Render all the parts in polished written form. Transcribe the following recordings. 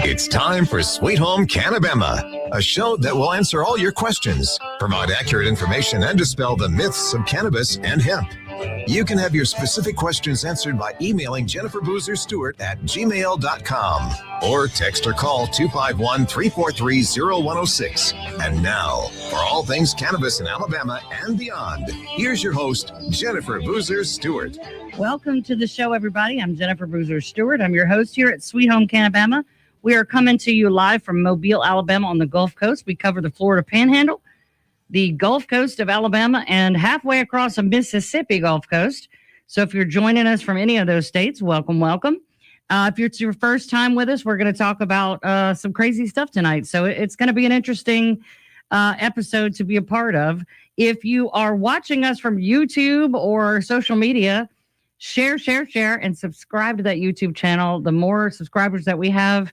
It's time for Sweet Home Cannabama, a show that will answer all your questions, provide accurate information, and dispel the myths of cannabis and hemp. You can have your specific questions answered by emailing Jennifer Boozer Stewart at gmail.com or text or call 251-343-0106. And now, for all things cannabis in Alabama and beyond, here's your host, Jennifer Boozer Stewart. Welcome to the show, everybody. I'm Jennifer Boozer Stewart. I'm your host here at Sweet Home Cannabama. We are coming to you live from Mobile, Alabama on the Gulf Coast. We cover the Florida Panhandle, the Gulf Coast of Alabama, and halfway across the Mississippi Gulf Coast. So if you're joining us from any of those states, welcome, welcome. If it's your first time with us, we're going to talk about some crazy stuff tonight. So it's going to be an interesting episode to be a part of. If you are watching us from YouTube or social media, share, and subscribe to that YouTube channel. The more subscribers that we have,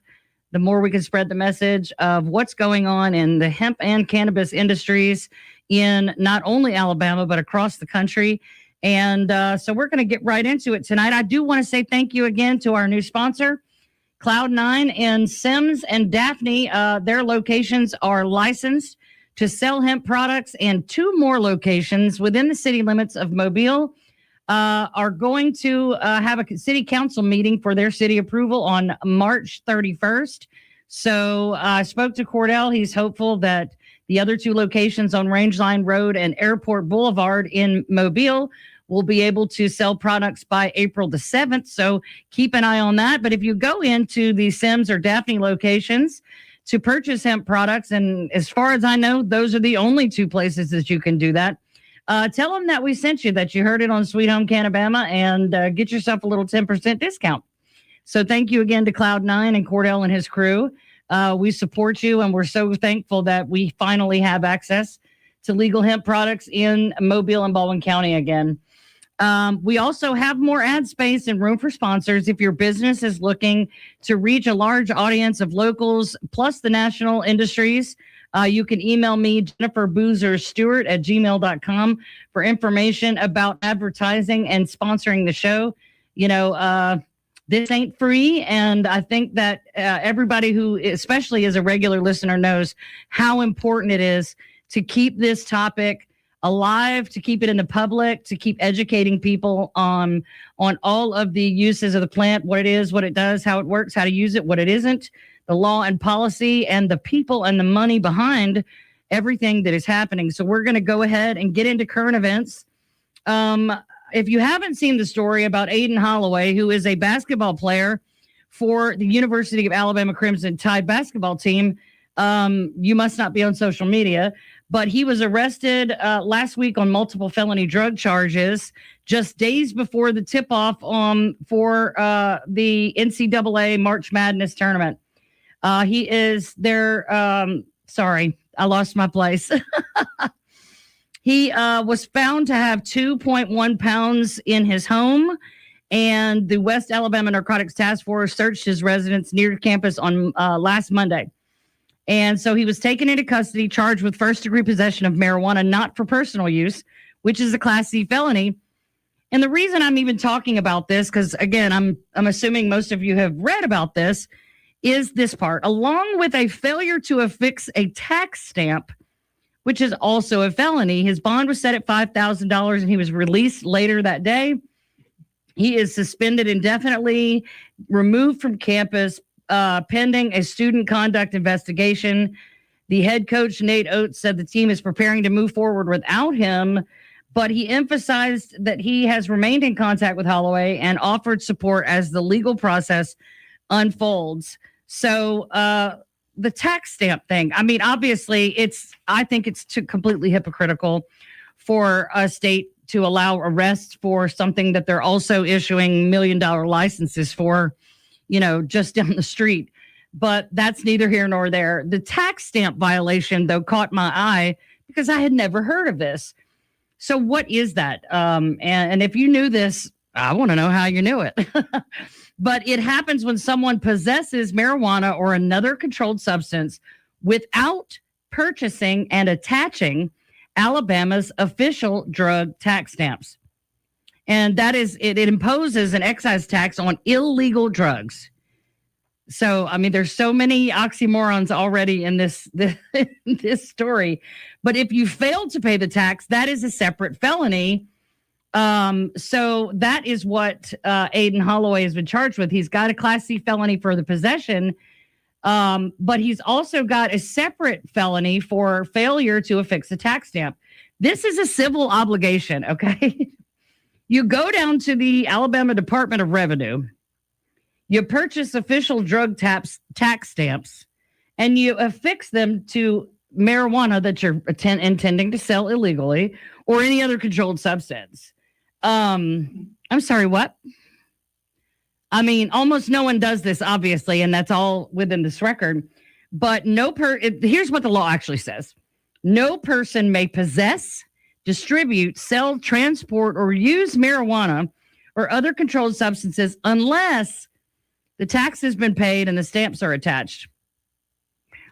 the more we can spread the message of what's going on in the hemp and cannabis industries in not only Alabama, but across the country. And so we're going to get right into it tonight. I do want to say thank you again to our new sponsor, Cloud9 in Sims and Daphne. Their locations are licensed to sell hemp products, and 2 more locations within the city limits of Mobile are going to have a city council meeting for their city approval on March 31st. So I spoke to Cordell. He's hopeful that the other 2 locations on Rangeline Road and Airport Boulevard in Mobile will be able to sell products by April the 7th. So keep an eye on that. But if you go into the Sims or Daphne locations to purchase hemp products, and as far as I know, those are the only 2 places that you can do that, tell them that we sent you, that you heard it on Sweet Home Cannabama, and get yourself a little 10% discount. So thank you again to Cloud9 and Cordell and his crew. We support you, and we're so thankful that we finally have access to legal hemp products in Mobile and Baldwin County again. We also have more ad space and room for sponsors. If your business is looking to reach a large audience of locals plus the national industries, you can email me, Jennifer Boozer Stewart at gmail.com, for information about advertising and sponsoring the show. You know, this ain't free. And I think that everybody who especially is a regular listener knows how important it is to keep this topic alive, to keep it in the public, to keep educating people on all of the uses of the plant, what it is, what it does, how it works, how to use it, what it isn't, the law and policy, and the people and the money behind everything that is happening. So we're going to go ahead and get into current events. If you haven't seen the story about Aiden Holloway, who is a basketball player for the University of Alabama Crimson Tide basketball team, you must not be on social media, but he was arrested last week on multiple felony drug charges just days before the tip-off for the NCAA March Madness tournament. He is there. Sorry, I lost my place. He was found to have 2.1 pounds in his home, and the West Alabama Narcotics Task Force searched his residence near campus on last Monday. And so he was taken into custody, charged with first-degree possession of marijuana, not for personal use, which is a Class C felony. And the reason I'm even talking about this, because again, I'm assuming most of you have read about this, is this part. Along with a failure to affix a tax stamp, which is also a felony, his bond was set at $5,000 and he was released later that day. He is suspended indefinitely, removed from campus, pending a student conduct investigation. The head coach, Nate Oates, said the team is preparing to move forward without him, but he emphasized that he has remained in contact with Holloway and offered support as the legal process unfolds. So the tax stamp thing, I mean, obviously, I think it's completely hypocritical for a state to allow arrests for something that they're also issuing $1 million licenses for, you know, just down the street. But that's neither here nor there. The tax stamp violation, though, caught my eye because I had never heard of this. So what is that? And if you knew this, I want to know how you knew it. But it happens when someone possesses marijuana or another controlled substance without purchasing and attaching Alabama's official drug tax stamps. And that is, it imposes an excise tax on illegal drugs. So, I mean, there's so many oxymorons already in this story. But if you fail to pay the tax, that is a separate felony. So that is what Aiden Holloway has been charged with. He's got a Class C felony for the possession, but he's also got a separate felony for failure to affix a tax stamp. This is a civil obligation, okay? You go down to the Alabama Department of Revenue, you purchase official drug tax stamps, and you affix them to marijuana that you're intending to sell illegally or any other controlled substance. I'm sorry, what? I mean, almost no one does this, obviously, and that's all within this record. But here's what the law actually says. No person may possess, distribute, sell, transport, or use marijuana or other controlled substances unless the tax has been paid and the stamps are attached.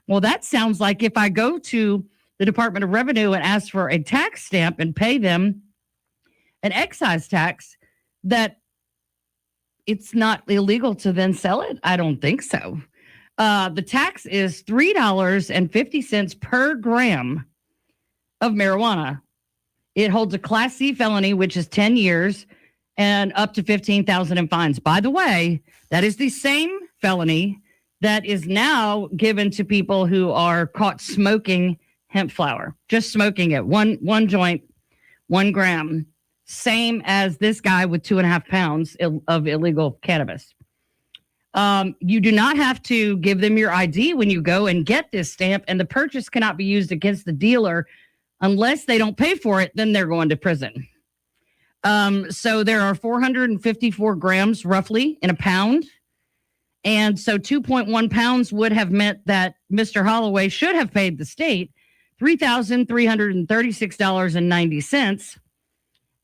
Well, that sounds like if I go to the Department of Revenue and ask for a tax stamp and pay them an excise tax, that it's not illegal to then sell it? I don't think so. The tax is $3.50 per gram of marijuana. It holds a Class C felony, which is 10 years and up to $15,000 in fines. By the way, that is the same felony that is now given to people who are caught smoking hemp flower, just smoking it, one joint, 1 gram, same as this guy with 2.5 pounds of illegal cannabis. You do not have to give them your ID when you go and get this stamp, and the purchase cannot be used against the dealer unless they don't pay for it. Then they're going to prison. So there are 454 grams roughly in a pound. And so 2.1 pounds would have meant that Mr. Holloway should have paid the state $3,336.90.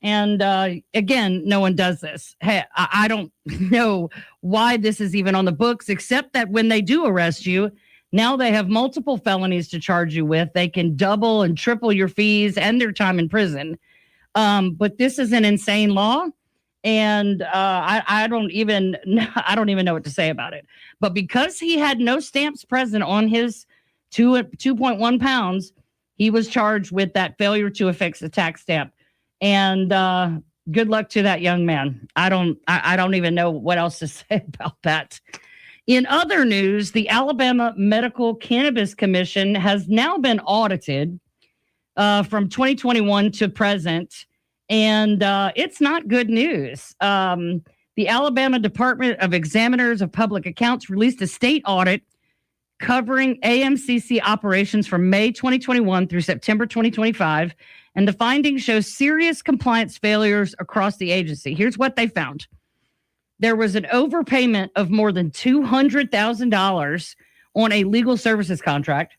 And again, no one does this. Hey, I don't know why this is even on the books, except that when they do arrest you, now they have multiple felonies to charge you with. They can double and triple your fees and their time in prison. But this is an insane law. And I don't even know what to say about it. But because he had no stamps present on his 2.1 pounds, he was charged with that failure to affix a tax stamp. And good luck to that young man. I don't even know what else to say about that. In other news, the Alabama Medical Cannabis Commission has now been audited from 2021 to present. And it's not good news. The Alabama Department of Examiners of Public Accounts released a state audit covering AMCC operations from May 2021 through September 2025. And the findings show serious compliance failures across the agency. Here's what they found. There was an overpayment of more than $200,000 on a legal services contract,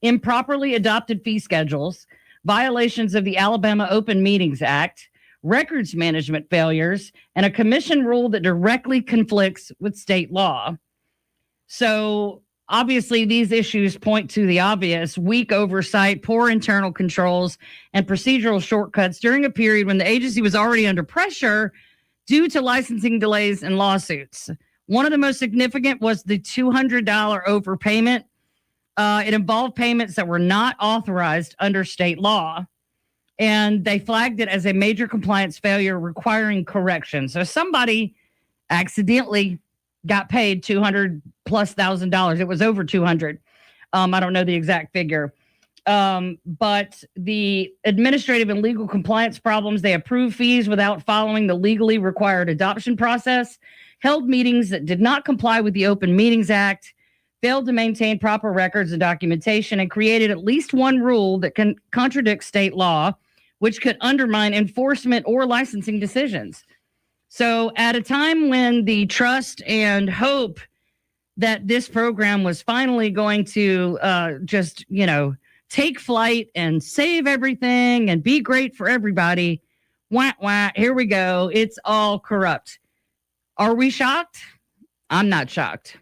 improperly adopted fee schedules, violations of the Alabama Open Meetings Act, records management failures, and a commission rule that directly conflicts with state law. So obviously these issues point to the obvious: weak oversight, poor internal controls, and procedural shortcuts during a period when the agency was already under pressure due to licensing delays and lawsuits. One of the most significant was the $200 overpayment. It involved payments that were not authorized under state law, and they flagged it as a major compliance failure requiring correction. So somebody accidentally got paid $200,000+. It was over 200. I don't know the exact figure. But the administrative and legal compliance problems, they approved fees without following the legally required adoption process, held meetings that did not comply with the Open Meetings Act, failed to maintain proper records and documentation, and created at least one rule that can contradict state law, which could undermine enforcement or licensing decisions. So at a time when the trust and hope that this program was finally going to take flight and save everything and be great for everybody, wah, wah, here we go. It's all corrupt. Are we shocked? I'm not shocked.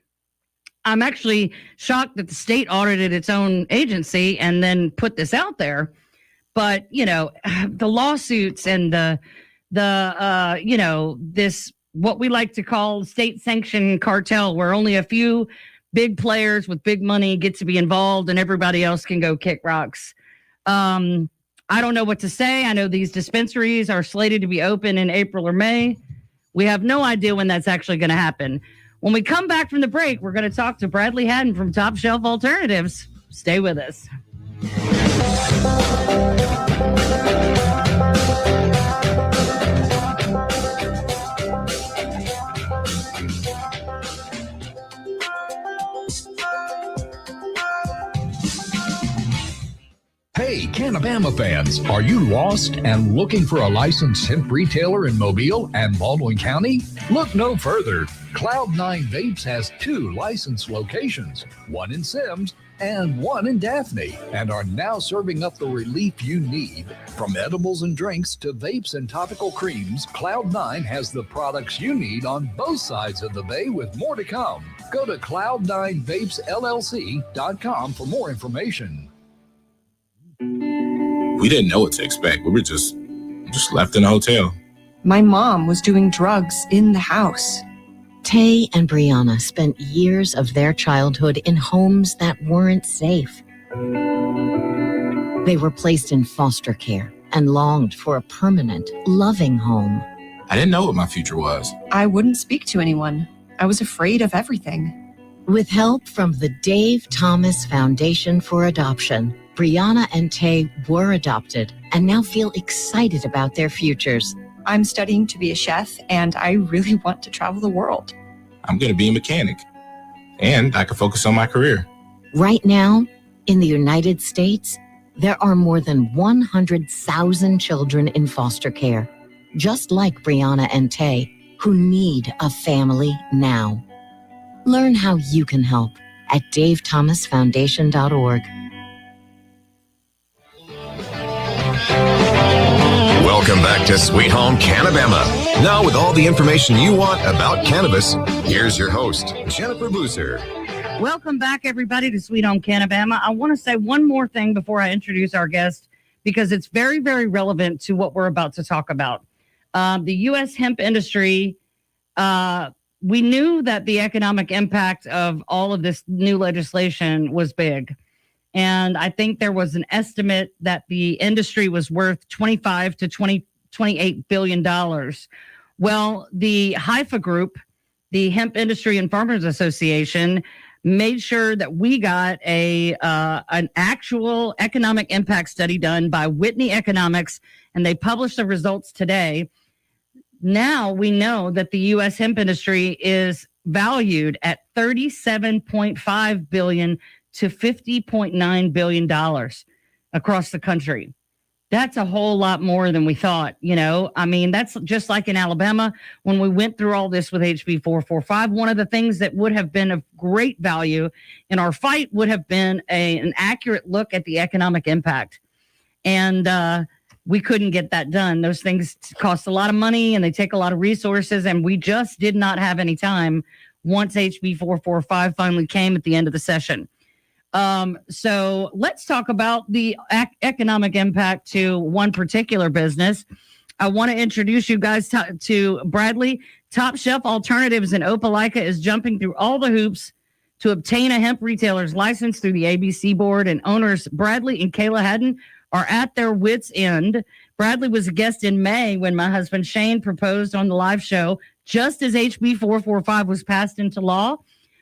I'm actually shocked that the state audited its own agency and then put this out there. But, the lawsuits and this what we like to call state sanctioned cartel, where only a few big players with big money get to be involved and everybody else can go kick rocks. I don't know what to say. I know these dispensaries are slated to be open in April or May. We have no idea when that's actually going to happen. When we come back from the break, we're going to talk to Bradley Haddon from Top Shelf Alternatives. Stay with us. Hey, Canabama fans, are you lost and looking for a licensed hemp retailer in Mobile and Baldwin County? Look no further. Cloud9 Vapes has 2 licensed locations, one in Sims and one in Daphne, and are now serving up the relief you need. From edibles and drinks to vapes and topical creams, Cloud9 has the products you need on both sides of the bay with more to come. Go to cloud9vapesllc.com for more information. We didn't know what to expect. We were just left in a hotel. My mom was doing drugs in the house. Tay and Brianna spent years of their childhood in homes that weren't safe. They were placed in foster care and longed for a permanent, loving home. I didn't know what my future was. I wouldn't speak to anyone. I was afraid of everything. With help from the Dave Thomas Foundation for Adoption, Brianna and Tay were adopted and now feel excited about their futures. I'm studying to be a chef, and I really want to travel the world. I'm going to be a mechanic, and I can focus on my career. Right now, in the United States, there are more than 100,000 children in foster care, just like Brianna and Tay, who need a family now. Learn how you can help at davethomasfoundation.org. Welcome back to Sweet Home Canabama. Now, with all the information you want about cannabis, here's your host, Jennifer Boozer. Welcome back, everybody, to Sweet Home Canabama. I want to say one more thing before I introduce our guest, because it's very, very relevant to what we're about to talk about. The U.S. hemp industry, we knew that the economic impact of all of this new legislation was big. And I think there was an estimate that the industry was worth $25 to $28 billion. Well, the HIFA group, the Hemp Industry and Farmers Association, made sure that we got an actual economic impact study done by Whitney Economics, and they published the results today. Now we know that the U.S. hemp industry is valued at $37.5 billion to $50.9 billion across the country. That's a whole lot more than we thought. I mean, that's just like in Alabama when we went through all this with HB 445. One of the things that would have been of great value in our fight would have been an accurate look at the economic impact. And we couldn't get that done. Those things cost a lot of money and they take a lot of resources. And we just did not have any time once HB 445 finally came at the end of the session. So let's talk about the economic impact to one particular business. I want to introduce you guys to Bradley. Top Shelf Alternatives in Opelika is jumping through all the hoops to obtain a hemp retailer's license through the ABC board, and owners Bradley and Kayla Haddon are at their wits' end. Bradley was a guest in May when my husband Shane proposed on the live show, just as HB 445 was passed into law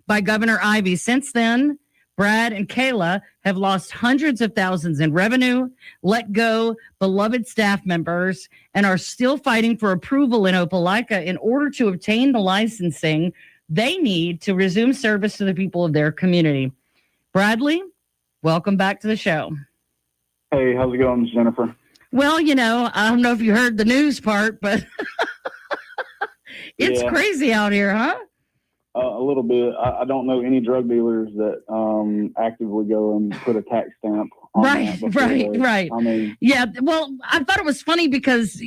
by Governor Ivey. Since then, Brad and Kayla have lost hundreds of thousands in revenue, let go beloved staff members, and are still fighting for approval in Opelika in order to obtain the licensing they need to resume service to the people of their community. Bradley, welcome back to the show. Hey, how's it going, Jennifer? Well, I don't know if you heard the news part, but it's crazy out here, huh? A little bit. I don't know any drug dealers that actively go and put a tax stamp on that. Right. I mean, yeah. Well, I thought it was funny because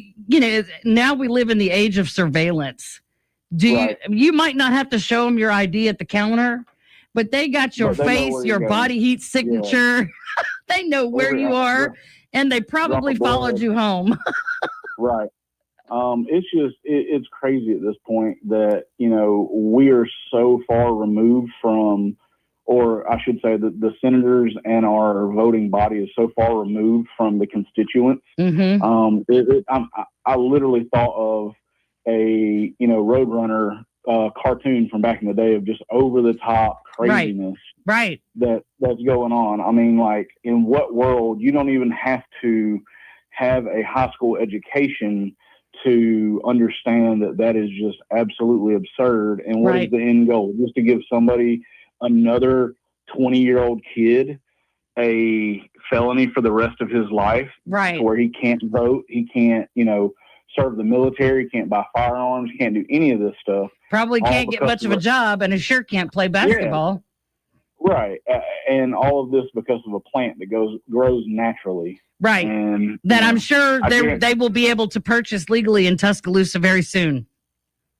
now we live in the age of surveillance. You might not have to show them your ID at the counter, but they got your face, your body heat signature. Yeah. They know where you are, and they probably followed you home. Right. It's crazy at this point that, we are so far removed from, or I should say that the senators and our voting body is so far removed from the constituents. Mm-hmm. I literally thought of a, Roadrunner cartoon from back in the day of just over the top craziness. Right. That's going on. I mean, like, in what world you don't even have to have a high school education to understand that is just absolutely absurd. And what is the end goal? Just to give somebody, another 20-year-old kid, a felony for the rest of his life, right? Where he can't vote, he can't, serve the military, can't buy firearms, can't do any of this stuff. Probably can't get much of a job, and he sure can't play basketball. Yeah. Right. And all of this because of a plant that grows naturally. Right. And that I'm sure they will be able to purchase legally in Tuscaloosa very soon.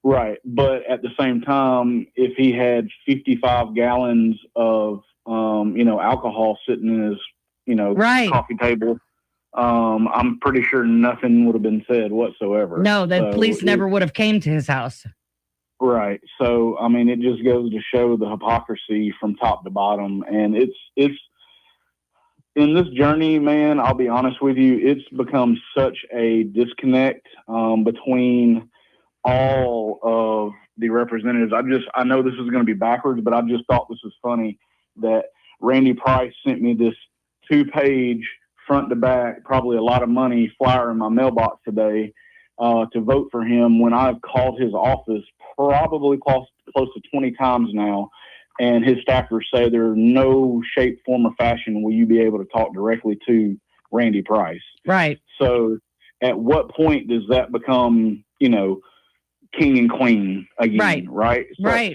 Right. But at the same time, if he had 55 gallons of, alcohol sitting in his, coffee table, I'm pretty sure nothing would have been said whatsoever. No, the police never would have came to his house. Right. So, I mean, it just goes to show the hypocrisy from top to bottom. And it's in this journey, man, I'll be honest with you, it's become such a disconnect between all of the representatives. I know this is going to be backwards, but I just thought this was funny that Randy Price sent me this 2-page front to back, probably a lot of money flyer in my mailbox today to vote for him, when I've called his office probably close to 20 times now. And his staffers say there's no shape, form, or fashion will you be able to talk directly to Randy Price. Right. So at what point does that become, king and queen again? Right.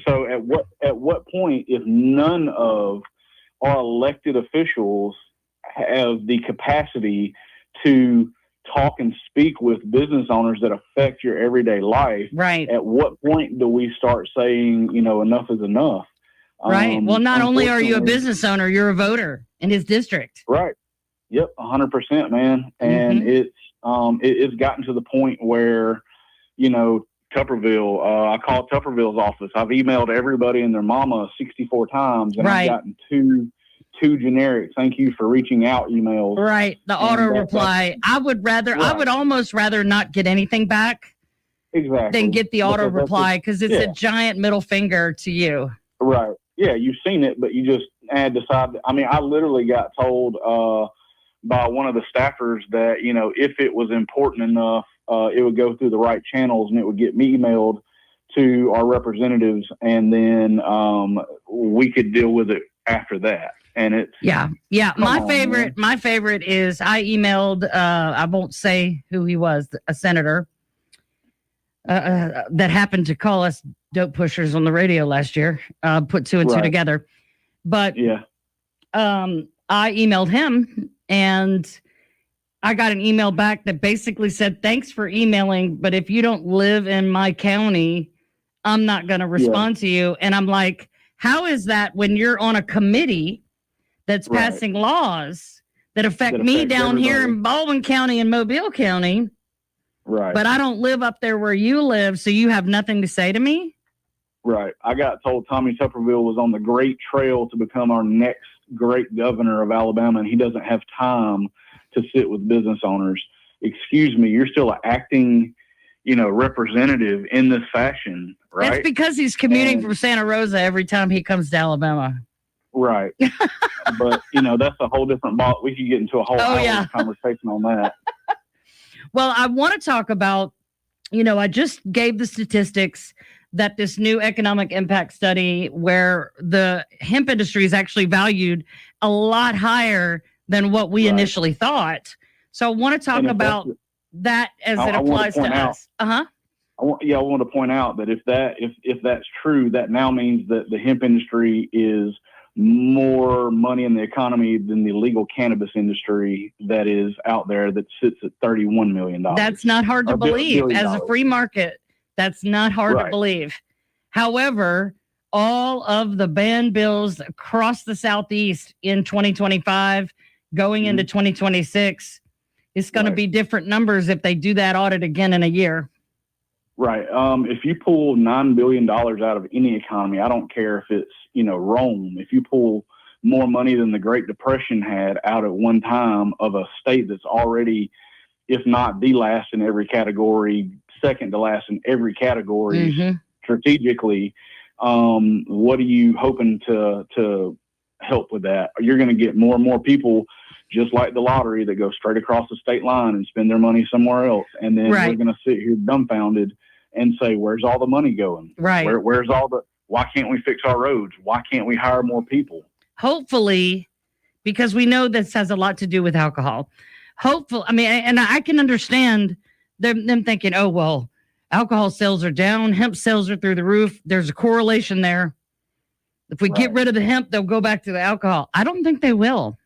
So at what point, if none of our elected officials have the capacity to talk and speak with business owners that affect your everyday life, right? At what point do we start saying, enough is enough? Right. Well, not only are you a business owner, you're a voter in his district. Right. Yep. 100%, man. And it's gotten to the point where, Tupperville, I called Tupperville's office. I've emailed everybody and their mama 64 times, and I've gotten two generic "thank you for reaching out" emails. Right. The auto reply. I would almost rather not get anything back. Exactly. Than get the auto reply, because it's a giant middle finger to you. Right. Yeah, you've seen it, but you just decided. I mean, I literally got told by one of the staffers that, if it was important enough, it would go through the right channels and it would get me emailed to our representatives, and then we could deal with it after that. And it's my favorite is I emailed I won't say who he was, a senator that happened to call us dope pushers on the radio last year, put two and two together. But I emailed him, and I got an email back that basically said, "Thanks for emailing, but if you don't live in my county, I'm not going to respond to you." And I'm like, how is that when you're on a committee that's passing laws that affect me down here in Baldwin County and Mobile County? Right. But I don't live up there where you live, so you have nothing to say to me? Right. I got told Tommy Tupperville was on the great trail to become our next great governor of Alabama, and he doesn't have time to sit with business owners. Excuse me, you're still an acting, representative in this fashion, right? That's because he's commuting from Santa Rosa every time he comes to Alabama. Right. But, that's a whole different ball. We could get into a whole hour conversation on that. Well, I want to talk about, I just gave the statistics that this new economic impact study, where the hemp industry is actually valued a lot higher than what we initially thought. So I want to talk about that as it applies to us. I want to point out that if that's true, that now means that the hemp industry is more money in the economy than the legal cannabis industry that is out there, that sits at $31 million. That's not hard to believe. As a free market, that's not hard to believe. However, all of the ban bills across the Southeast in 2025, going into 2026, it's going to be different numbers if they do that audit again in a year. Right. If you pull $9 billion out of any economy, I don't care if it's, Rome, if you pull more money than the Great Depression had out at one time of a state that's already, if not the last in every category, second to last in every category strategically, what are you hoping to help with that? You're going to get more and more people, just like the lottery, that go straight across the state line and spend their money somewhere else. And then we're going to sit here dumbfounded and say, where's all the money going? Right. Where's why can't we fix our roads? Why can't we hire more people? Hopefully, because we know this has a lot to do with alcohol. Hopefully, and I can understand them thinking, oh, well, alcohol sales are down, hemp sales are through the roof. There's a correlation there. If we get rid of the hemp, they'll go back to the alcohol. I don't think they will.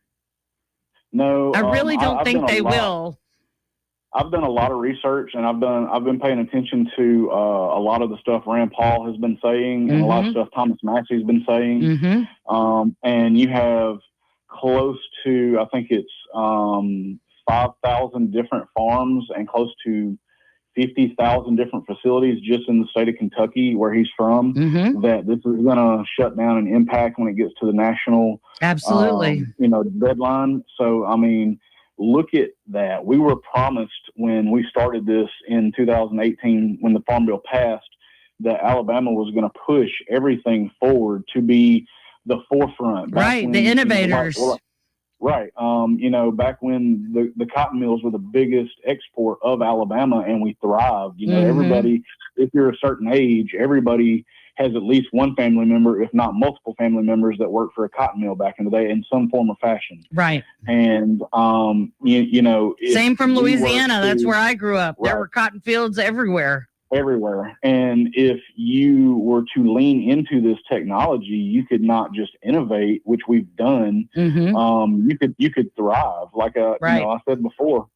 No, I really don't think they will. I've done a lot of research, and I've been paying attention to a lot of the stuff Rand Paul has been saying, and a lot of stuff Thomas Massey's been saying. And you have close to, I think it's 5,000 different farms and close to 50,000 different facilities just in the state of Kentucky, where he's from, that this is going to shut down and impact when it gets to the national deadline. So, look at that. We were promised when we started this in 2018, when the Farm Bill passed, that Alabama was going to push everything forward to be the forefront. Right, the innovators. Right. Back when the cotton mills were the biggest export of Alabama, and we thrived. Everybody, if you're a certain age, everybody has at least one family member, if not multiple family members, that worked for a cotton mill back in the day in some form or fashion. Right. And, same from Louisiana. That's where I grew up. Right. There were cotton fields everywhere. And if you were to lean into this technology, you could not just innovate, which we've done. You could thrive. Like I said before,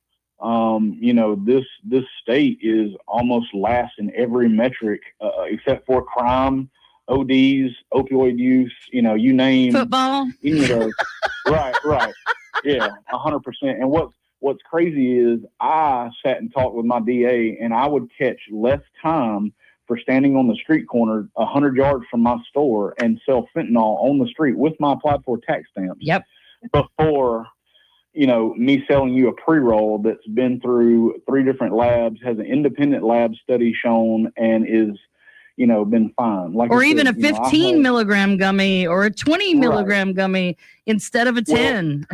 this state is almost last in every metric, except for crime, ODs, opioid use, you name football. Any of those. Right. Yeah, 100%. And what's crazy is I sat and talked with my DA, and I would catch less time for standing on the street corner 100 yards from my store and sell fentanyl on the street with my applied for tax stamps. Yep. Before, me selling you a pre-roll that's been through 3 different labs, has an independent lab study shown, and is, been fine. Like, or even a 15 milligram gummy or a 20 milligram gummy instead of a 10.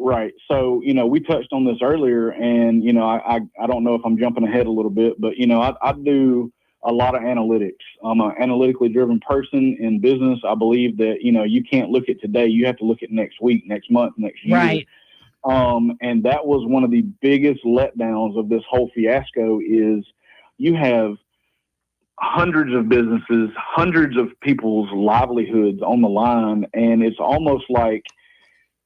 Right. So, we touched on this earlier, and, I don't know if I'm jumping ahead a little bit, but, I do a lot of analytics. I'm an analytically driven person in business. I believe that, you can't look at today. You have to look at next week, next month, next year. Right. And that was one of the biggest letdowns of this whole fiasco is you have hundreds of businesses, hundreds of people's livelihoods on the line. And it's almost like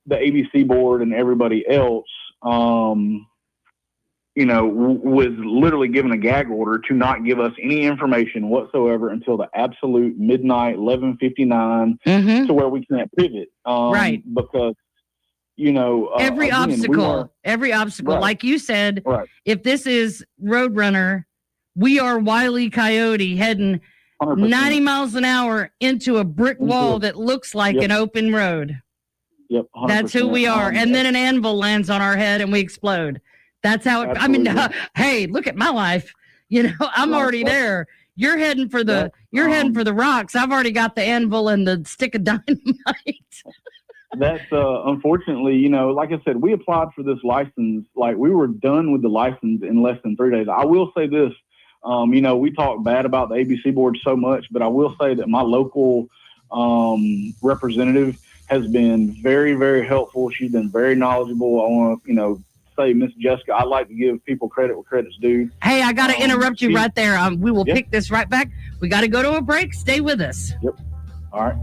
the ABC board and everybody else, was literally given a gag order to not give us any information whatsoever until the absolute midnight, 11:59, to where we can't pivot. Right. Because, every obstacle, right. Like you said, if this is Roadrunner, we are Wile E. Coyote heading 100%. 90 miles an hour into a brick wall that looks like an open road. Yep. 100%. That's who we are. And then an anvil lands on our head and we explode. That's how it, hey, look at my life. I'm already there. You're heading for the rocks. I've already got the anvil and the stick of dynamite. That's unfortunately, like I said, we applied for this license. Like, we were done with the license in less than 3 days. I will say this, we talk bad about the ABC board so much, but I will say that my local representative has been very, very helpful. She's been very knowledgeable. I want to, say, Miss Jessica, I like to give people credit where credit's due. Hey, I got to interrupt you right there. We will pick this right back. We got to go to a break. Stay with us. Yep. All right.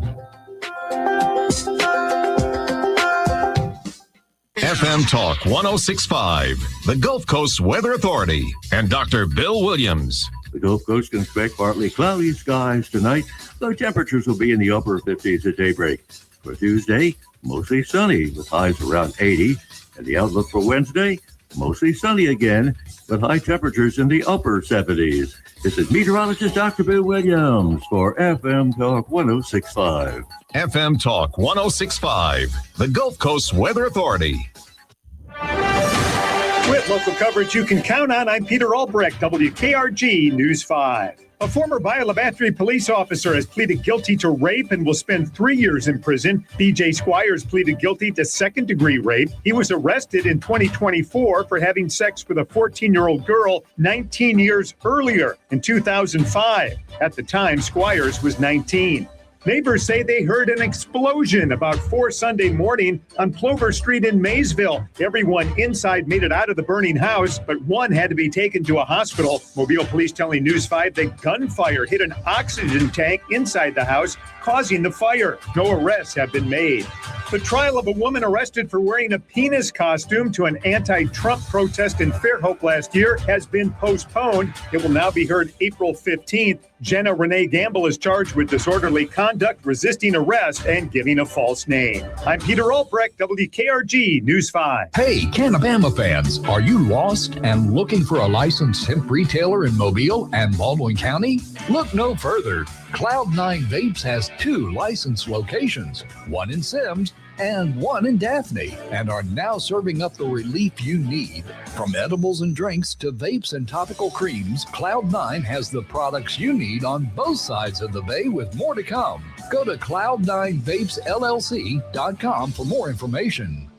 FM Talk 106.5, the Gulf Coast Weather Authority, and Dr. Bill Williams. The Gulf Coast can expect partly cloudy skies tonight, though temperatures will be in the upper 50s at daybreak. For Tuesday, mostly sunny with highs around 80, and the outlook for Wednesday, Mostly sunny again, with high temperatures in the upper 70s. This is meteorologist Dr. Bill Williams for FM Talk 106.5. FM Talk 106.5, the Gulf Coast Weather Authority. With local coverage you can count on, I'm Peter Albrecht, WKRG News 5. A former Biolavantry police officer has pleaded guilty to rape and will spend 3 years in prison. BJ Squires pleaded guilty to second-degree rape. He was arrested in 2024 for having sex with a 14-year-old girl 19 years earlier in 2005. At the time, Squires was 19. Neighbors say they heard an explosion about 4 Sunday morning on Plover Street in Maysville. Everyone inside made it out of the burning house, but one had to be taken to a hospital. Mobile police telling News 5 that gunfire hit an oxygen tank inside the house, causing the fire. No arrests have been made. The trial of a woman arrested for wearing a penis costume to an anti-Trump protest in Fairhope last year has been postponed. It will now be heard April 15th. Jenna Renee Gamble is charged with disorderly conduct, resisting arrest, and giving a false name. I'm Peter Albrecht, WKRG News 5. Hey, Canabama fans, are you lost and looking for a licensed hemp retailer in Mobile and Baldwin County? Look no further. Cloud9 Vapes has 2 licensed locations, one in Sims and one in Daphne, and are now serving up the relief you need. From edibles and drinks to vapes and topical creams, Cloud9 has the products you need on both sides of the bay, with more to come. Go to cloud9vapesllc.com for more information.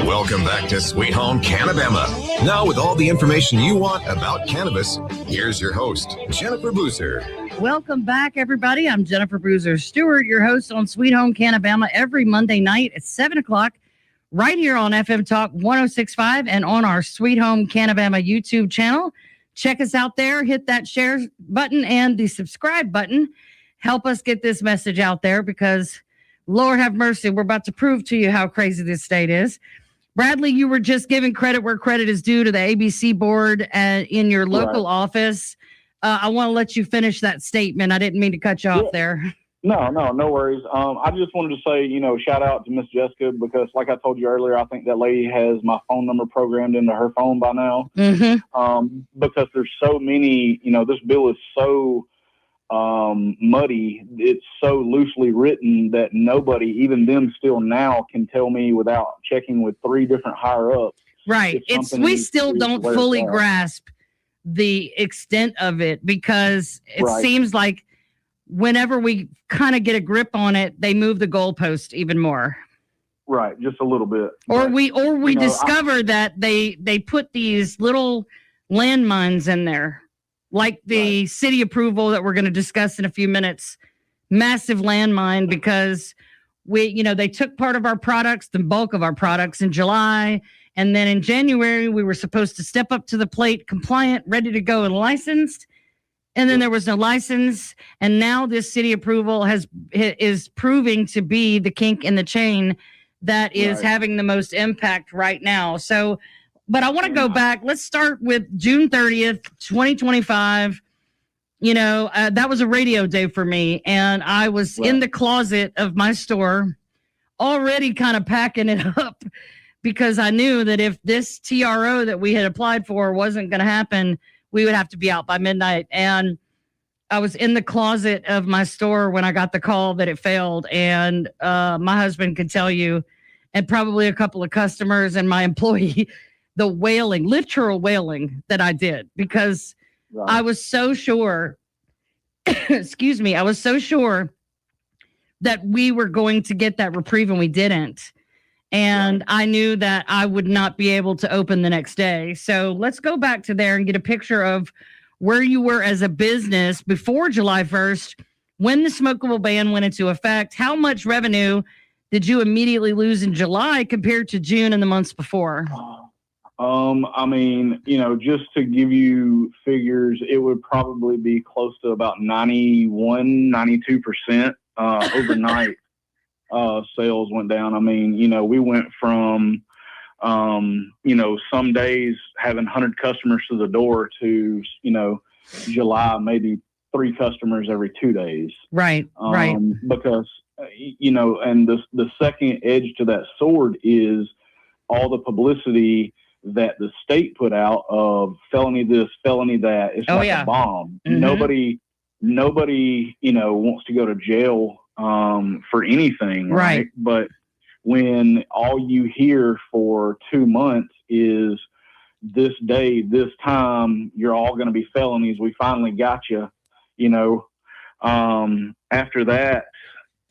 Welcome back to Sweet Home Canabama. Now, with all the information you want about cannabis, here's your host, Jennifer Boozer. Welcome back, everybody. I'm Jennifer Bruiser Stewart, your host on Sweet Home Canabama every Monday night at 7 o'clock, right here on FM Talk 106.5 and on our Sweet Home Canabama YouTube channel. Check us out there. Hit that share button and the subscribe button. Help us get this message out there, because Lord have mercy, we're about to prove to you how crazy this state is. Bradley, you were just giving credit where credit is due to the ABC board in your local office. I want to let you finish that statement. I didn't mean to cut you off there. No worries. I just wanted to say, shout out to Miss Jessica, because like I told you earlier, I think that lady has my phone number programmed into her phone by now. Mm-hmm. Because there's so many, this bill is so muddy. It's so loosely written that nobody, even them still now, can tell me without checking with 3 different higher ups. Right. We still don't fully grasp the extent of it, because it seems like whenever we kind of get a grip on it, they move the goalpost even more. Right, just a little bit. Or we discover that they put these little landmines in there, like the city approval that we're going to discuss in a few minutes. Massive landmine, because they took part of our products, the bulk of our products, in July. And then in January, we were supposed to step up to the plate, compliant, ready to go, and licensed. And then there was no license. And now this city approval is proving to be the kink in the chain that is having the most impact right now. So, but I want to go back. Let's start with June 30th, 2025. That was a radio day for me. And I was in the closet of my store already kind of packing it up, because I knew that if this TRO that we had applied for wasn't going to happen, we would have to be out by midnight. And I was in the closet of my store when I got the call that it failed. And my husband could tell you, and probably a couple of customers and my employee, the wailing, literal wailing that I did, because I was so sure, excuse me, I was so sure that we were going to get that reprieve, and we didn't. And I knew that I would not be able to open the next day. So let's go back to there and get a picture of where you were as a business before July 1st, when the smokable ban went into effect. How much revenue did you immediately lose in July compared to June and the months before? Just to give you figures, it would probably be close to about 92% overnight. Sales went down. We went from, some days having 100 customers to the door to, July, maybe 3 customers every 2 days. Right. Because and the second edge to that sword is all the publicity that the state put out of felony this, felony that. It's like a bomb. Mm-hmm. Nobody, wants to go to jail for anything, right? But when all you hear for 2 months is this day, this time, you're all going to be felonies. We finally got you, after that,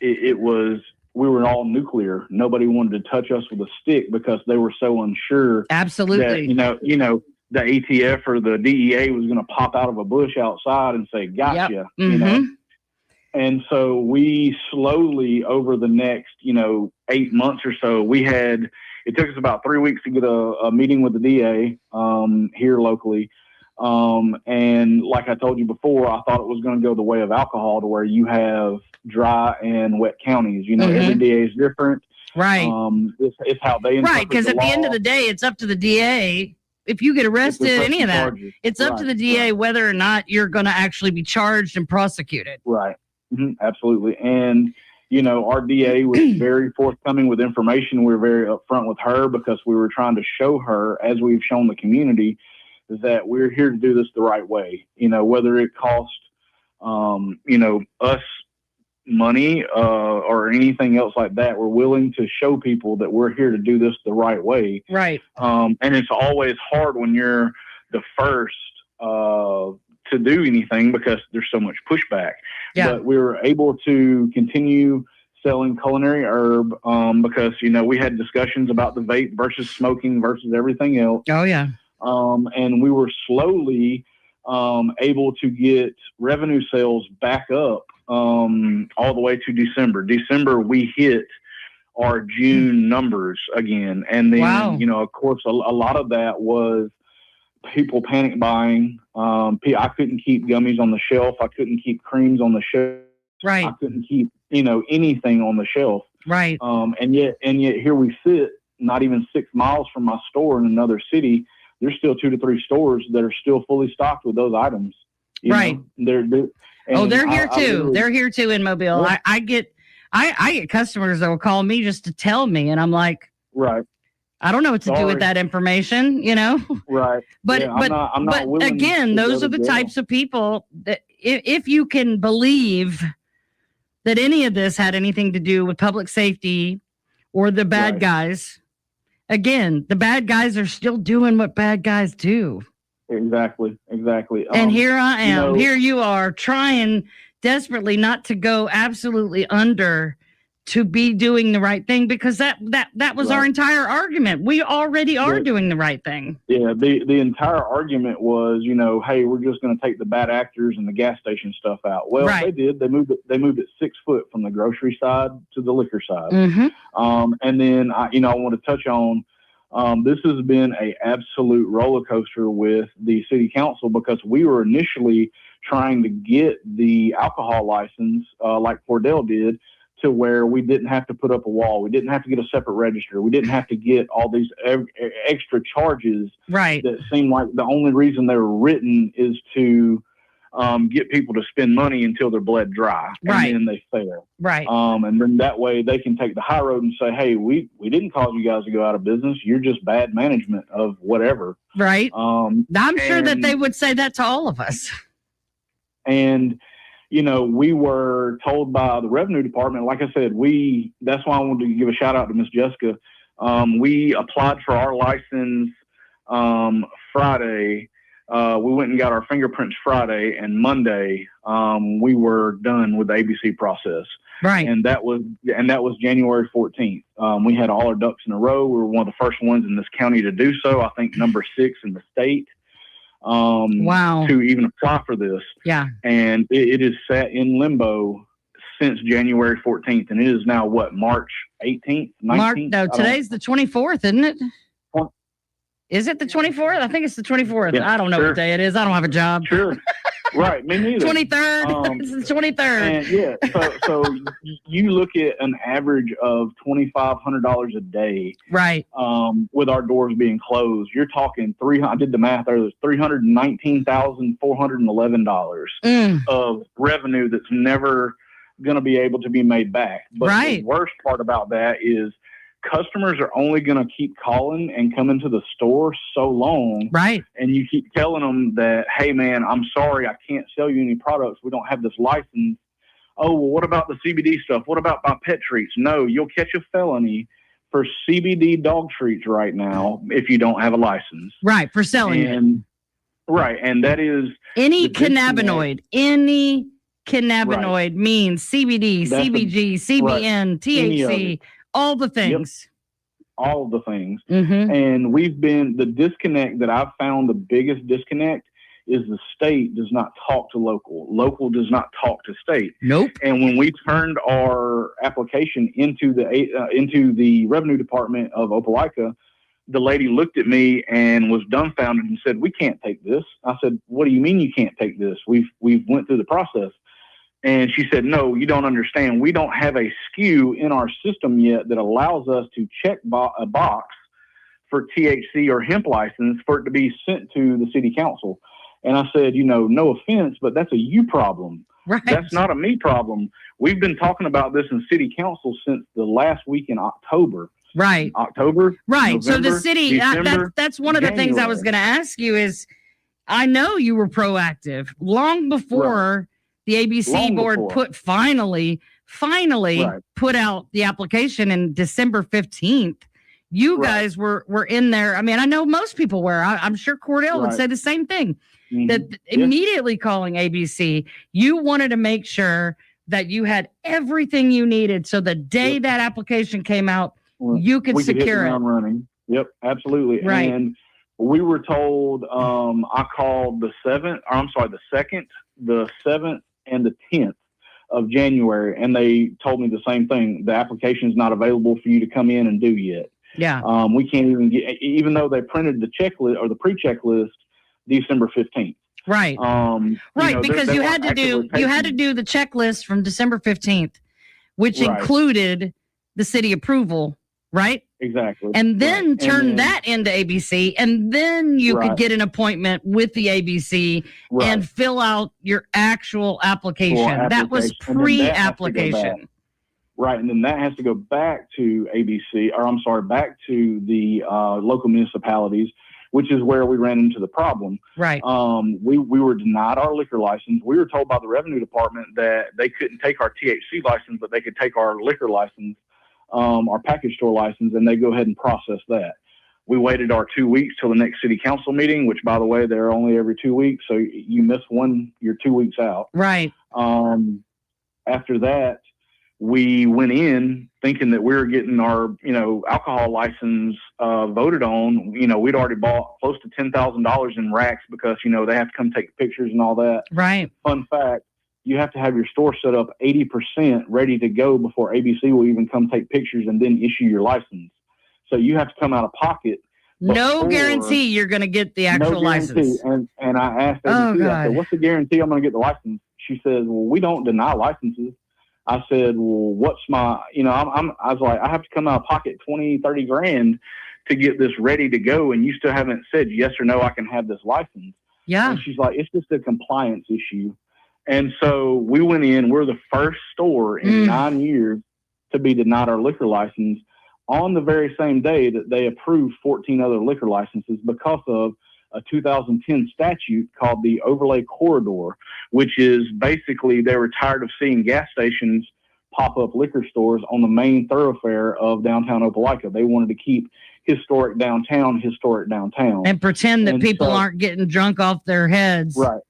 we were all nuclear. Nobody wanted to touch us with a stick because they were so unsure. Absolutely. That, the ATF or the DEA was going to pop out of a bush outside and say, gotcha, Mm-hmm. And so we slowly, over the next, 8 months or so, it took us about 3 weeks to get a meeting with the DA here locally. And like I told you before, I thought it was going to go the way of alcohol, to where you have dry and wet counties. Every DA is different. Right. It's how they interpret right, because at the end of the day, it's up to the DA. If you get arrested, any of that, it's up to the DA whether or not you're going to actually be charged and prosecuted. Right. Mm-hmm. Absolutely. And, our DA was very forthcoming with information. We were very upfront with her because we were trying to show her, as we've shown the community, that we're here to do this the right way. Whether it costs, us money or anything else like that, we're willing to show people that we're here to do this the right way. Right. And it's always hard when you're the first to do anything because there's so much pushback. Yeah. But we were able to continue selling culinary herb because, we had discussions about the vape versus smoking versus everything else. Oh, yeah. And we were slowly able to get revenue sales back up all the way to December. December, we hit our June numbers again. And then, of course, a lot of that was people panic buying. I couldn't keep gummies on the shelf. I couldn't keep creams on the shelf. Right. I couldn't keep, anything on the shelf. Right. And yet here we sit, not even 6 miles from my store in another city. There's still 2 to 3 stores that are still fully stocked with those items. Right. They're here too. They're here too in Mobile. Yeah. I get customers that will call me just to tell me, and I'm like, right. I don't know what to do with that information, Right. But I'm not but again, those are the types of people that if you can believe that any of this had anything to do with public safety or the bad guys, again, the bad guys are still doing what bad guys do. Exactly. And here I am. Here you are trying desperately not to go absolutely under, to be doing the right thing, because that was our entire argument. We already are doing the right thing. Yeah, the entire argument was, hey, we're just going to take the bad actors and the gas station stuff out. Well, they did. They moved it 6 foot from the grocery side to the liquor side. Mm-hmm. And then I want to touch on. This has been an absolute roller coaster with the city council, because we were initially trying to get the alcohol license, like Cordell did, to where we didn't have to put up a wall. We didn't have to get a separate register. We didn't have to get all these extra charges. Right. That seemed like the only reason they were written is to get people to spend money until they're bled dry. Right. And then they fail. Right. And then that way they can take the high road and say, hey, we didn't cause you guys to go out of business. You're just bad management of whatever. Right. I'm sure that they would say that to all of us. And, we were told by the revenue department, like I said, that's why I wanted to give a shout out to Miss Jessica. We applied for our license Friday. We went and got our fingerprints Friday, and Monday we were done with the ABC process. Right. And that was January 14th. We had all our ducks in a row. We were one of the first ones in this county to do so. I think number 6 in the state. Wow. To even apply for this. Yeah. And it is sat in limbo since January 14th. And it is now March 18th, 19th? Today's the 24th, isn't it? Is it the 24th? I think it's the 24th. Yeah, I don't know what day it is. I don't have a job. Sure. Right. Me neither. 23rd. It's the 23rd. And so you look at an average of $2,500 a day. Right. With our doors being closed, you're talking I did the math there. There's $319,411 of revenue that's never going to be able to be made back. But Right. the worst part about that is customers are only going to keep calling and coming to the store so long. Right. And you keep telling them that, hey, man, I'm sorry, I can't sell you any products. We don't have this license. Oh, well, what about the CBD stuff? What about my pet treats? No, you'll catch a felony for CBD dog treats right now if you don't have a license. Right. For selling it. Right. And that is Any the disconnect. cannabinoid means CBD, That's CBG, CBN, Any of THC, it. all the things. All the things. Mm-hmm. And the disconnect that I've found, the biggest disconnect is the state does not talk to local. Local does not talk to state. Nope. And when we turned our application into the revenue department of Opelika, the lady looked at me and was dumbfounded and said, "We can't take this." I said, "What do you mean you can't take this? We've went through the process." And she said, "No, you don't understand. We don't have a SKU in our system yet that allows us to check a box for THC or hemp license for it to be sent to the city council." And I said, no offense, but that's a you problem. Right. That's not a me problem. We've been talking about this in city council since the last week in October. Right. October. Right. November, So the city, that's one of the things I was January. going to ask you is, I know you were proactive long before the ABC Long board before. finally Right. put out the application in December 15th. You Right. guys were in there. I mean, I know most people were. I'm sure Cordell would Right. say the same thing. Mhm. That Yeah. immediately calling ABC, you wanted to make sure that you had everything you needed. So the day Yep. that application came out, Well, you could we could hit the secure it. ground running. Yep, absolutely. Right. And we were told, I called the 2nd, the 7th and the 10th of January, and they told me the same thing. The application is not available for you to come in and do yet. Yeah. We can't even get, even though they printed the checklist or the pre-checklist December 15th. Right. Right. Because you had to do the checklist from December 15th, which Right. included the city approval. Right. Exactly. And then Right. turn And then- that into ABC, and then you could Right. get an appointment with the ABC Right. and fill out your actual application. That was application. And then that has to go pre-application. Right, and then that has to go back to ABC, back to the local municipalities, which is where we ran into the problem. Right. We were denied our liquor license. We were told by the revenue department that they couldn't take our THC license, but they could take our liquor license, our package store license, and they go ahead and process that. We waited our 2 weeks till the next city council meeting, which, by the way, they're only every 2 weeks. So you miss one, you're 2 weeks out. Right. After that, we went in thinking that we were getting our, alcohol license voted on. We'd already bought close to $10,000 in racks because, they have to come take pictures and all that. Right. Fun fact, you have to have your store set up 80% ready to go before ABC will even come take pictures and then issue your license. So you have to come out of pocket. No before- guarantee you're going to get the actual no guarantee. license. And I asked ABC, Oh, I God. said, what's the guarantee I'm going to get the license? She says, well, we don't deny licenses. I said, well, what's my, I was like, I have to come out of pocket 20, 30 grand to get this ready to go. And you still haven't said yes or no, I can have this license. Yeah. And she's like, it's just a compliance issue. And so we went in, we're the first store in 9 years to be denied our liquor license on the very same day that they approved 14 other liquor licenses because of a 2010 statute called the Overlay Corridor, which is basically they were tired of seeing gas stations pop up liquor stores on the main thoroughfare of downtown Opelika. They wanted to keep historic downtown. And pretend that And people so- aren't getting drunk off their heads. Right.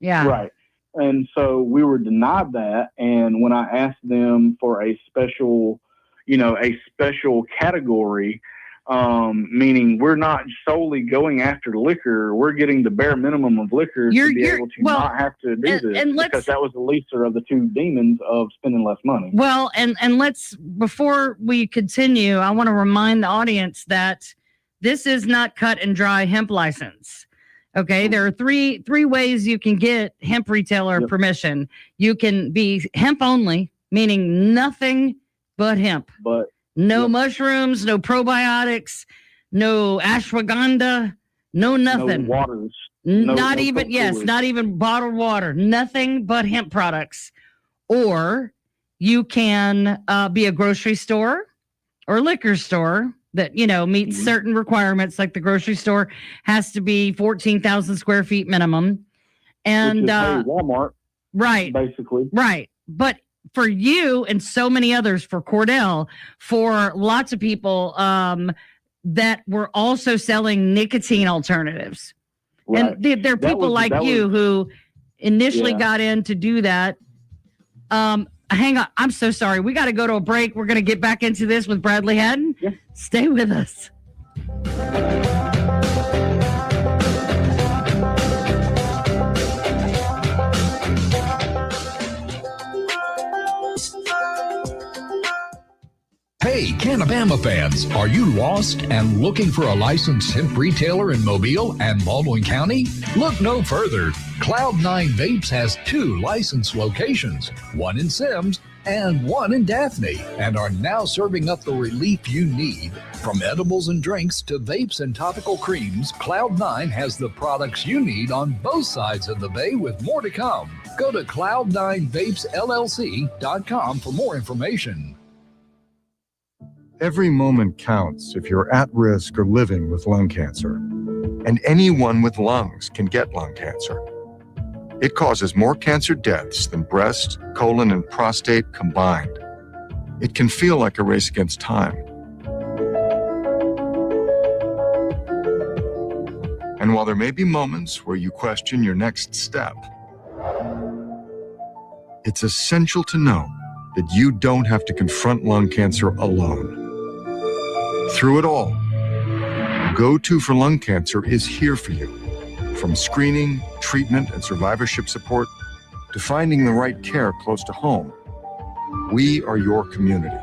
Yeah. Right. And so we were denied that. And when I asked them for a special category, meaning we're not solely going after liquor, we're getting the bare minimum of liquor to be able to not have to do this, because that was the lesser of the two demons of spending less money. Well, and let's, before we continue, I want to remind the audience that this is not cut and dry hemp license. Okay, there are three ways you can get hemp retailer permission. You can be hemp only, meaning nothing but hemp. But no mushrooms, no probiotics, no ashwagandha, no nothing. No waters. Not no even, Coke yes, fluids. not even bottled water. Nothing but hemp products. Or You can be a grocery store or liquor store that, meets certain requirements, like the grocery store has to be 14,000 square feet minimum. And which is, Walmart, right, basically. Right. But for you and so many others, for Cordell, for lots of people that were also selling nicotine alternatives. Right. And there are people like you who initially got in to do that. Hang on. I'm so sorry. We got to go to a break. We're going to get back into this with Bradley Haddon. Yeah. Stay with us. Hey, Canabama fans, are you lost and looking for a licensed hemp retailer in Mobile and Baldwin County? Look no further. Cloud9 Vapes has 2 licensed locations, one in Sims and one in Daphne, and are now serving up the relief you need. From edibles and drinks to vapes and topical creams, Cloud9 has the products you need on both sides of the bay, with more to come. Go to cloud9vapesllc.com for more information. Every moment counts if you're at risk or living with lung cancer. And anyone with lungs can get lung cancer. It causes more cancer deaths than breast, colon, and prostate combined. It can feel like a race against time. And while there may be moments where you question your next step, it's essential to know that you don't have to confront lung cancer alone. Through it all, Go-To for Lung Cancer is here for you. From screening, treatment, and survivorship support to finding the right care close to home, we are your community.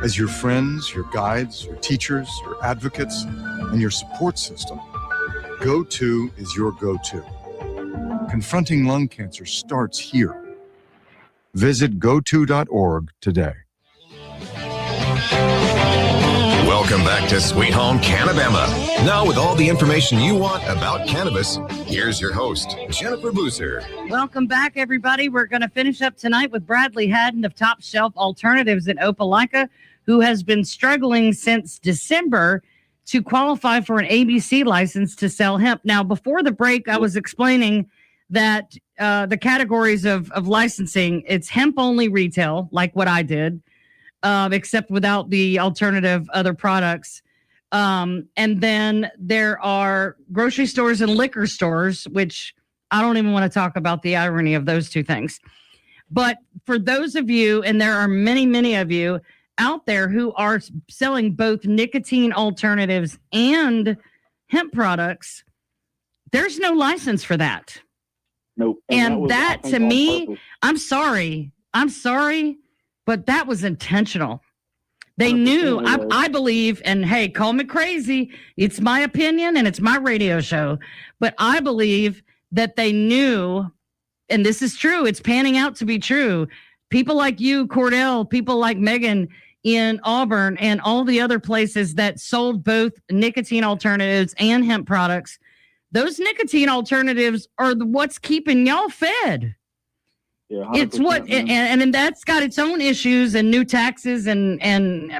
As your friends, your guides, your teachers, your advocates, and your support system, Go-To is your go-to. Confronting lung cancer starts here. Visit goto.org today. Welcome back to Sweet Home Canabama. Now, with all the information you want about cannabis, here's your host, Jennifer Boozer. Welcome back, everybody. We're going to finish up tonight with Bradley Haddon of Top Shelf Alternatives in Opelika, who has been struggling since December to qualify for an ABC license to sell hemp. Now, before the break, I was explaining that the categories of licensing, it's hemp-only retail, like what I did, except without the alternative other products. And then there are grocery stores and liquor stores, which I don't even want to talk about the irony of those two things. But for those of you, and there are many, many of you out there who are selling both nicotine alternatives and hemp products, there's no license for that. Nope. And that to me, I'm sorry, but that was intentional. They knew, I believe, and hey, call me crazy. It's my opinion and it's my radio show. But I believe that they knew, and this is true, it's panning out to be true. People like you, Cordell, people like Megan in Auburn and all the other places that sold both nicotine alternatives and hemp products, those nicotine alternatives are what's keeping y'all fed. Yeah, it's what, and that's got its own issues and new taxes and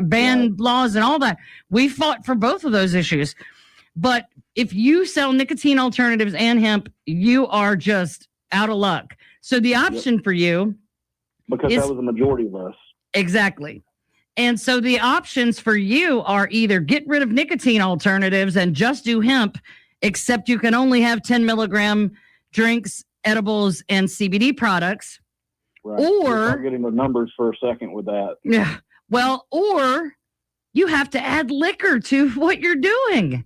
ban laws and all that. We fought for both of those issues. But if you sell nicotine alternatives and hemp, you are just out of luck. So the option for you, because that was the majority of us. Exactly. And so the options for you are either get rid of nicotine alternatives and just do hemp, except you can only have 10 milligram drinks, edibles, and CBD products. Right. Or getting the numbers for a second with that. Yeah. Well, or you have to add liquor to what you're doing.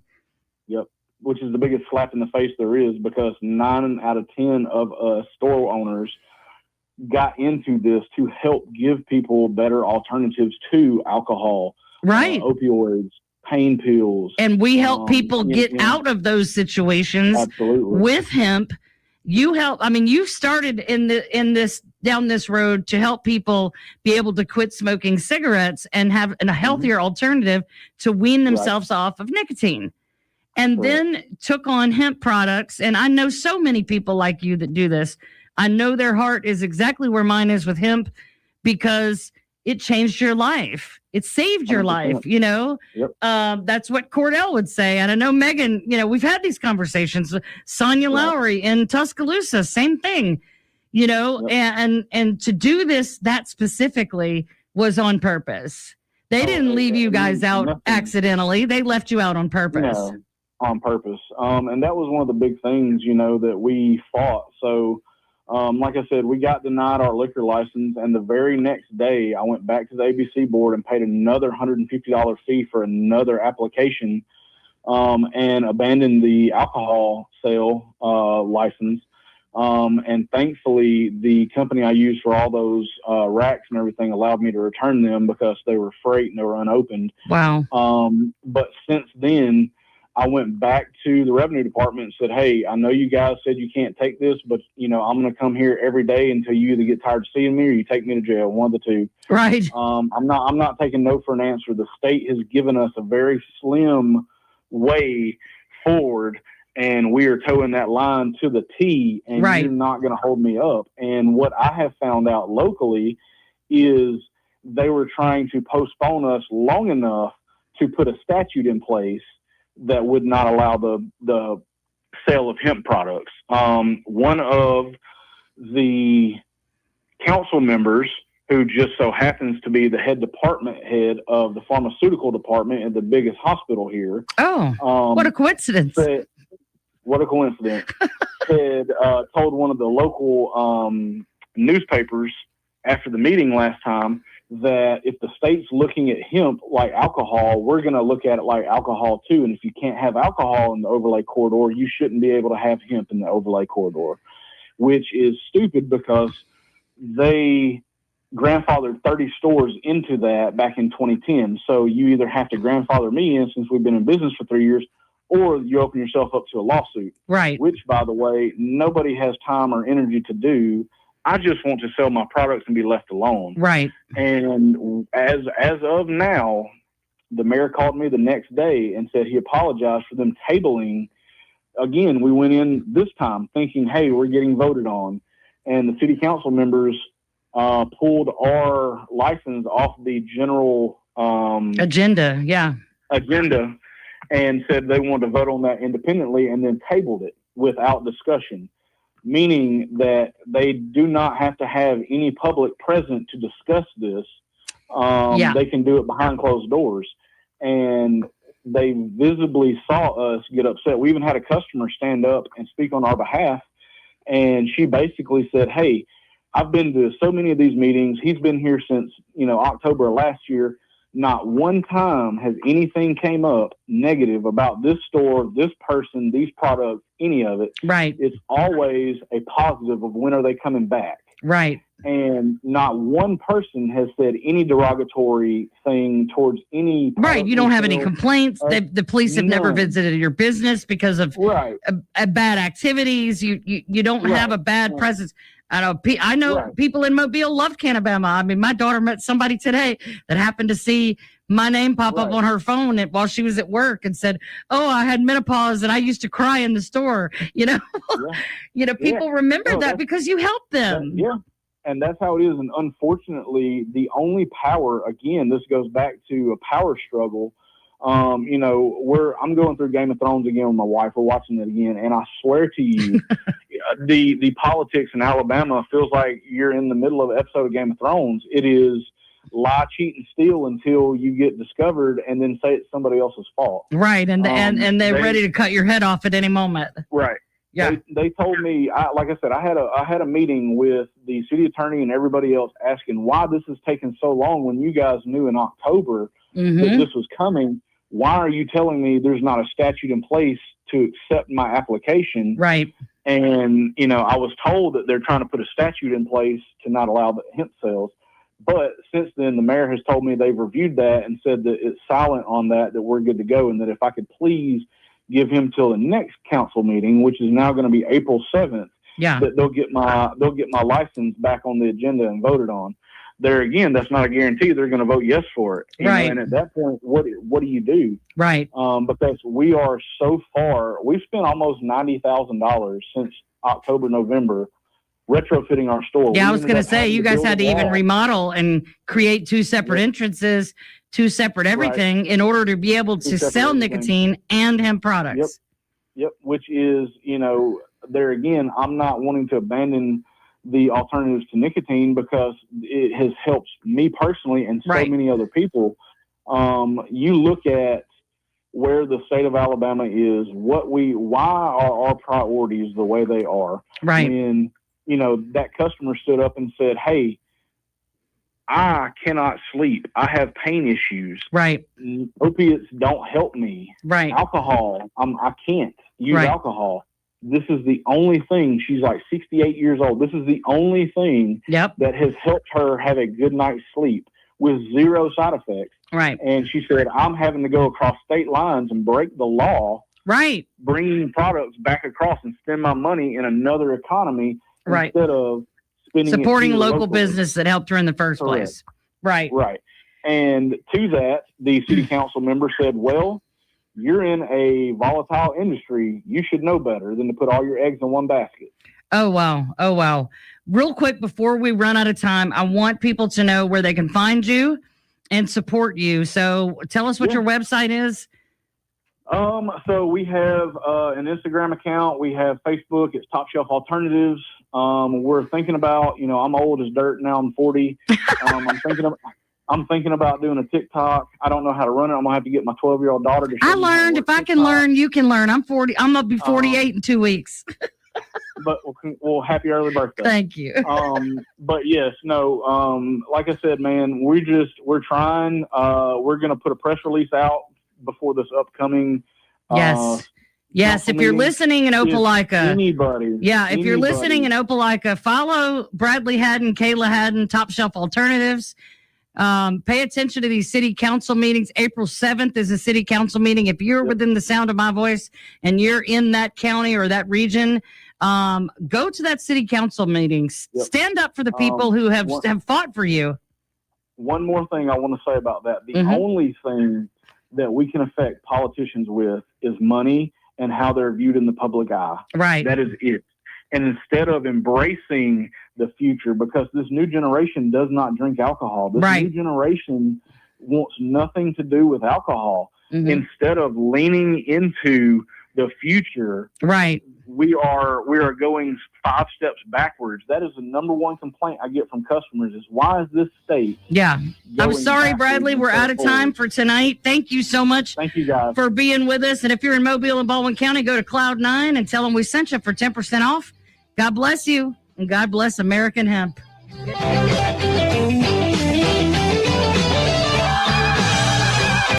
Yep. Which is the biggest slap in the face there is, because 9 out of 10 of store owners got into this to help give people better alternatives to alcohol, right? Opioids, pain pills. And we help people get out of those situations. Absolutely. With hemp. You help. I mean, you started down this road to help people be able to quit smoking cigarettes and have a healthier alternative to wean themselves off of nicotine. And then took on hemp products. And I know so many people like you that do this. I know their heart is exactly where mine is with hemp, because it changed your life. It saved your 100%. life, you know? Yep. That's what Cordell would say. And I know Megan, you know, we've had these conversations. Sonia Right. Lowry in Tuscaloosa, same thing, you know, Yep. and to do this, that specifically was on purpose. They didn't leave you guys out nothing. accidentally. They left you out on purpose. No, on purpose. And that was one of the big things, you know, that we fought. So, like I said, we got denied our liquor license, and the very next day I went back to the ABC board and paid another $150 fee for another application, and abandoned the alcohol sale license. And thankfully, the company I used for all those racks and everything allowed me to return them because they were freight and they were unopened. Wow. But since then, I went back to the revenue department and said, hey, I know you guys said you can't take this, but, you know, I'm going to come here every day until you either get tired of seeing me or you take me to jail, one of the two. Right. I'm not taking no for an answer. The state has given us a very slim way forward, and we are towing that line to the T, and Right. you're not going to hold me up. And what I have found out locally is they were trying to postpone us long enough to put a statute in place that would not allow the sale of hemp products. One of the council members, who just so happens to be the department head of the pharmaceutical department at the biggest hospital here. Oh, what a coincidence. What a coincidence. Had told one of the local newspapers after the meeting last time that if the state's looking at hemp like alcohol, we're going to look at it like alcohol too. And if you can't have alcohol in the overlay corridor, you shouldn't be able to have hemp in the overlay corridor, which is stupid because they grandfathered 30 stores into that back in 2010. So you either have to grandfather me in since we've been in business for 3 years, or you open yourself up to a lawsuit. Right. Which, by the way, nobody has time or energy to do. I just want to sell my products and be left alone. Right. And as of now, the mayor called me the next day and said he apologized for them tabling. Again, we went in this time thinking, hey, we're getting voted on. And the city council members pulled our license off the general agenda. Yeah. Agenda, and said they wanted to vote on that independently, and then tabled it without discussion, meaning that they do not have to have any public present to discuss this. They can do it behind closed doors. And they visibly saw us get upset. We even had a customer stand up and speak on our behalf, and she basically said, hey, I've been to so many of these meetings. He's been here since, October of last year. Not one time has anything came up negative about this store, this person, these products, any of it. Right. It's always a positive of when are they coming back. Right. And not one person has said any derogatory thing towards any. Right. You don't have any complaints. The police have never visited your business because of bad activities. You don't have a bad presence. I know people in Mobile love Canabama. I mean, my daughter met somebody today that happened to see my name pop up on her phone while she was at work and said, oh, I had menopause and I used to cry in the store. People remember that because you helped them. And that's how it is. And unfortunately, the only power, again, this goes back to a power struggle. I'm going through Game of Thrones again with my wife. We're watching it again. And I swear to you, the politics in Alabama feels like you're in the middle of an episode of Game of Thrones. It is lie, cheat, and steal until you get discovered and then say it's somebody else's fault. Right. And they're ready to cut your head off at any moment. Right. Yeah. They told me, like I said, I had a meeting with the city attorney and everybody else asking why this is taking so long when you guys knew in October that this was coming. Why are you telling me there's not a statute in place to accept my application? Right. And, I was told that they're trying to put a statute in place to not allow the hemp sales. But since then, the mayor has told me they've reviewed that and said that it's silent on that we're good to go. And that if I could please give him till the next council meeting, which is now going to be April 7th, that they'll get my license back on the agenda and voted on. There again, that's not a guarantee they're going to vote yes for it. Right. And at that point, what do you do? Right. Because we are so far, we've spent almost $90,000 since October, November retrofitting our store. Yeah, We I was ended going to up say, having you guys build had to a even wall. remodel and create two separate entrances, two separate everything in order to be able to separate sell everything. nicotine and hemp products. Yep. Which is, there again, I'm not wanting to abandon the alternatives to nicotine because it has helped me personally and so many other people. You look at where the state of Alabama is, why are our priorities the way they are? Right. When, that customer stood up and said, hey, I cannot sleep. I have pain issues. Right. Opiates don't help me. Right. Alcohol, I can't use Right. alcohol. This is the only thing. She's like 68 years old. This is the only thing that has helped her have a good night's sleep with zero side effects. Right. And she said, I'm having to go across state lines and break the law. Right. Bringing products back across and spend my money in another economy instead of supporting local business that helped her in the first place. Right. Right. And to that, the city council member said, well, you're in a volatile industry. You should know better than to put all your eggs in one basket. Oh, wow. Oh, wow. Real quick, before we run out of time, I want people to know where they can find you and support you. So tell us what your website is. So we have an Instagram account. We have Facebook. It's Top Shelf Alternatives. We're thinking about, I'm old as dirt now. I'm 40. I'm thinking about doing a TikTok. I don't know how to run it. I'm gonna have to get my 12-year-old daughter to. I learned. If I can learn, you can learn. I'm 40. I'm gonna be 48 in 2 weeks. But well, happy early birthday. Thank you. But yes, no. Like I said, man, we're trying. We're gonna put a press release out before this upcoming. Yes, if you're listening in Opelika, anybody. Yeah, if you're listening in Opelika, follow Bradley Haddon, Kayla Haddon, Top Shelf Alternatives. Pay attention to these city council meetings. April 7th is a city council meeting. If you're within the sound of my voice and you're in that county or that region, go to that city council meeting. Stand up for the people who have fought for you. One more thing I want to say about that. The only thing that we can affect politicians with is money and how they're viewed in the public eye. Right. That is it. And instead of embracing the future, because this new generation does not drink alcohol. This new generation wants nothing to do with alcohol. Instead of leaning into the future, we are going 5 steps backwards. That is the number one complaint I get from customers is why is this state? Yeah. I'm sorry, Bradley. We're out of time for tonight. Thank you so much. Thank you guys for being with us. And if you're in Mobile and Baldwin County, go to Cloud9 and tell them we sent you for 10% off. God bless you, and God bless American hemp.